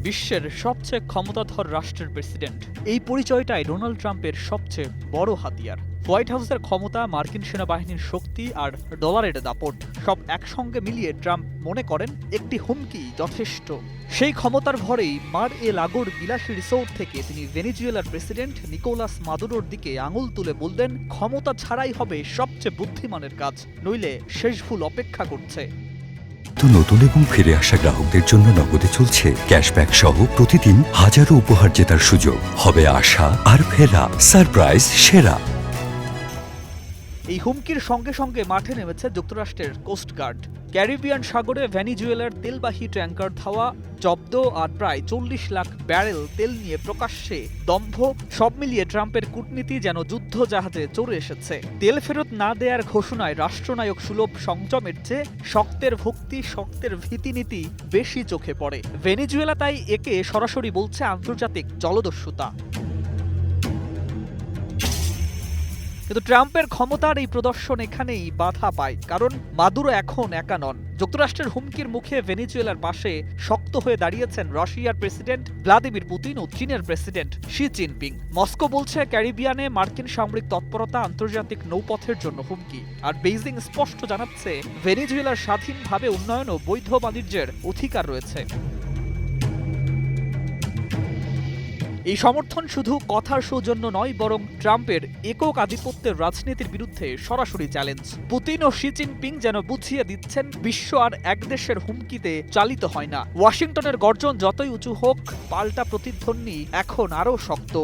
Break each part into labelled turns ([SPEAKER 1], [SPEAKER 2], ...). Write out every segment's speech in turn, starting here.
[SPEAKER 1] বিশ্বের সবচেয়ে ক্ষমতাধর রাষ্ট্রের প্রেসিডেন্ট। এই পরিচয়টাই ডোনাল্ড ট্রাম্পের সবচেয়ে বড় হাতিয়ার। হোয়াইট হাউসের ক্ষমতা, মার্কিন সেনাবাহিনীর শক্তি আর ডলারের দাপট সব একসঙ্গে মিলিয়ে ট্রাম্প মনে করেন একটি হুমকি যথেষ্ট। সেই ক্ষমতার ভরেই মার এ লাগোর বিলাসী রিসোর্ট থেকে তিনি ভেনেজুয়েলার প্রেসিডেন্ট নিকোলাস মাদুরোর দিকে আঙুল তুলে বললেন, ক্ষমতা ছাড়াই হবে সবচেয়ে বুদ্ধিমানের কাজ, নইলে শেষ ভুল অপেক্ষা করছে।
[SPEAKER 2] তো নতুন এবং ফিরে আসা গ্রাহকদের জন্য নগদে চলছে ক্যাশব্যাক সহ প্রতিদিন হাজারো উপহার জেতার সুযোগ। হবে আশা আর ফেরা, সারপ্রাইজ সেরা।
[SPEAKER 1] এই হুমকির সঙ্গে সঙ্গে মাঠে নেমেছে যুক্তরাষ্ট্রের কোস্টগার্ড। ক্যারিবিয়ান সাগরে ভেনেজুয়েলার তেলবাহী ট্যাঙ্কার ধাওয়া, জব্দ আর প্রায় 40 লাখ ব্যারেল তেল নিয়ে প্রকাশ্যে দম্ভ, সব মিলিয়ে ট্রাম্পের কূটনীতি যেন যুদ্ধ জাহাজে চড়ে এসেছে। তেল ফেরত না দেয়ার ঘোষণায় রাষ্ট্রনায়ক সুলভ সংযমের চেয়ে শক্তের ভক্তি, শক্তের ভীতিনীতি বেশি চোখে পড়ে। ভেনেজুয়েলা তাই একে সরাসরি বলছে আন্তর্জাতিক জলদস্যুতা। কিন্তু ট্রাম্পের ক্ষমতার এই প্রদর্শন এখানেই বাধা পায়, কারণ মাদুরো এখন একা নন। যুক্তরাষ্ট্রের হুমকির মুখে ভেনেজুয়েলার পাশে শক্ত হয়ে দাঁড়িয়েছেন রাশিয়ার প্রেসিডেন্ট ভ্লাদিমির পুতিন ও চীনের প্রেসিডেন্ট শি জিনপিং। মস্কো বলছে ক্যারিবিয়ানে মার্কিন সামরিক তৎপরতা আন্তর্জাতিক নৌপথের জন্য হুমকি, আর বেইজিং স্পষ্ট জানাচ্ছে ভেনেজুয়েলার স্বাধীনভাবে উন্নয়ন ও বৈধ বাণিজ্যের অধিকার রয়েছে। এই সমর্থন শুধু কথার সৌজন্য নয়, বরং ট্রাম্পের একক আধিপত্যের রাজনীতির বিরুদ্ধে সরাসরি চ্যালেঞ্জ। পুতিন ও শি জিনপিং যেন বুঝিয়ে দিচ্ছেন, বিশ্ব আর এক দেশের হুমকিতে চালিত হয় না। ওয়াশিংটনের গর্জন যতই উঁচু হোক, পাল্টা প্রতিধ্বনি এখন আরও শক্ত।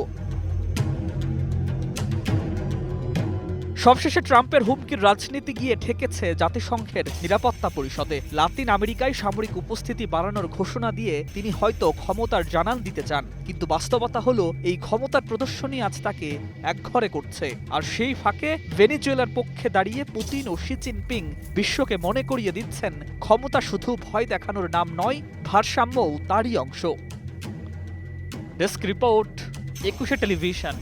[SPEAKER 1] সবশেষে ট্রাম্পের হুমকির রাজনীতি গিয়ে ঠেকেছে জাতিসংঘের নিরাপত্তা পরিষদে। লাতিন আমেরিকায় সামরিক উপস্থিতি বাড়ানোর ঘোষণা দিয়ে তিনি হয়তো ক্ষমতার জানান দিতে চান, কিন্তু বাস্তবতা হলো এই ক্ষমতার প্রদর্শনী আজ তাকে একঘরে করছে। আর সেই ফাঁকে ভেনেজুয়েলার পক্ষে দাঁড়িয়ে পুতিন ও শি জিনপিং বিশ্বকে মনে করিয়ে দিচ্ছেন, ক্ষমতা শুধু ভয় দেখানোর নাম নয়, ভারসাম্যও তারই অংশ। Desk report, 21 television.